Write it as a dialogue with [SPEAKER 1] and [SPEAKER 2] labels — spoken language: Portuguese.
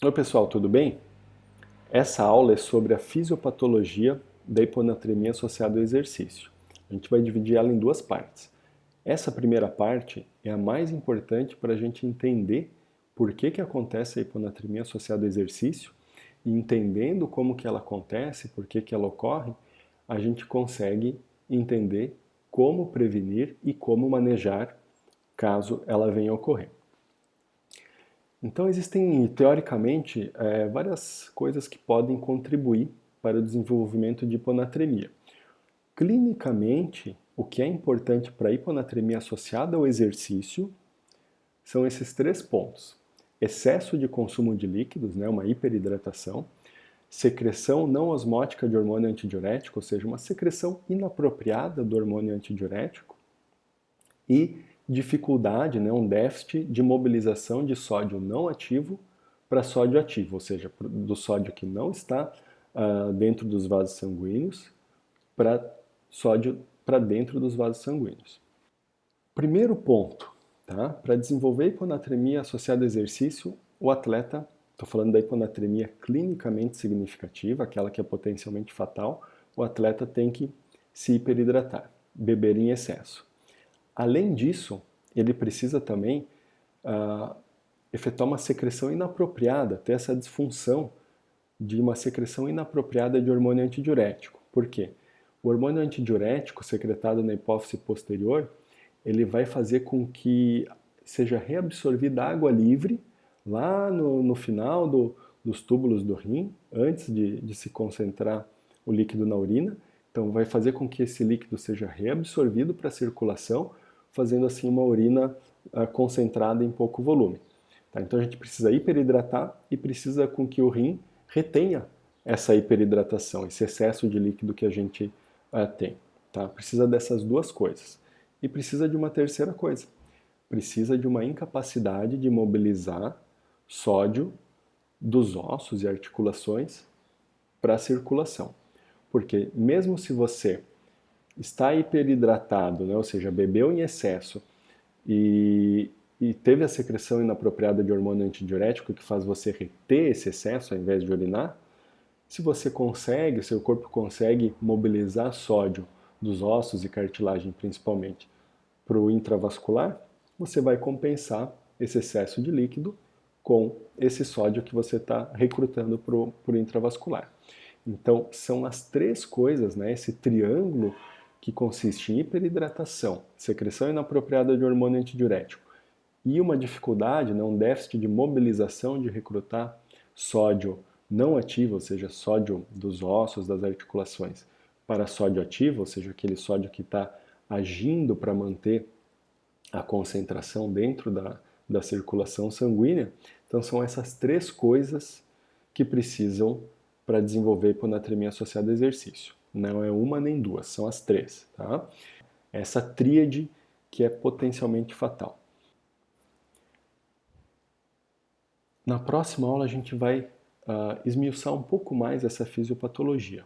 [SPEAKER 1] Oi pessoal, tudo bem? Essa aula é sobre a fisiopatologia da hiponatremia associada ao exercício. A gente vai dividir ela em duas partes. Essa primeira parte é a mais importante para a gente entender por que acontece a hiponatremia associada ao exercício e entendendo como que ela acontece, por que ela ocorre, a gente consegue entender como prevenir e como manejar caso ela venha a ocorrer. Então, existem, teoricamente, várias coisas que podem contribuir para o desenvolvimento de hiponatremia. Clinicamente, o que é importante para a hiponatremia associada ao exercício são esses três pontos: excesso de consumo de líquidos, né, uma hiperidratação, secreção não osmótica de hormônio antidiurético, ou seja, uma secreção inapropriada do hormônio antidiurético, e dificuldade, né, um déficit de mobilização de sódio não ativo para sódio ativo, ou seja, do sódio que não está dentro dos vasos sanguíneos para sódio para dentro dos vasos sanguíneos. Primeiro ponto, tá? Para desenvolver hiponatremia associada ao exercício, o atleta, estou falando da hiponatremia clinicamente significativa, aquela que é potencialmente fatal, o atleta tem que se hiperidratar, beber em excesso. Além disso, ele precisa também efetuar uma secreção inapropriada, ter essa disfunção de uma secreção inapropriada de hormônio antidiurético. Por quê? O hormônio antidiurético secretado na hipófise posterior, ele vai fazer com que seja reabsorvida água livre lá no final dos túbulos do rim, antes de se concentrar o líquido na urina. Então vai fazer com que esse líquido seja reabsorvido para a circulação, fazendo assim uma urina concentrada em pouco volume. Tá? Então a gente precisa hiperidratar e precisa com que o rim retenha essa hiperidratação, esse excesso de líquido que a gente tem. Tá? Precisa dessas duas coisas. E precisa de uma terceira coisa. Precisa de uma incapacidade de mobilizar sódio dos ossos e articulações para a circulação. Porque mesmo se você está hiperidratado, né, ou seja, bebeu em excesso e teve a secreção inapropriada de hormônio antidiurético que faz você reter esse excesso ao invés de urinar, se você consegue, seu corpo consegue mobilizar sódio dos ossos e cartilagem principalmente para o intravascular, você vai compensar esse excesso de líquido com esse sódio que você está recrutando para o intravascular. Então, são as três coisas, né, esse triângulo que consiste em hiperidratação, secreção inapropriada de hormônio antidiurético e uma dificuldade, né, um déficit de mobilização de recrutar sódio não ativo, ou seja, sódio dos ossos, das articulações, para sódio ativo, ou seja, aquele sódio que está agindo para manter a concentração dentro da circulação sanguínea. Então são essas três coisas que precisam para desenvolver hiponatremia associada ao exercício. Não é uma nem duas, são as três. Tá? Essa tríade que é potencialmente fatal. Na próxima aula a gente vai esmiuçar um pouco mais essa fisiopatologia.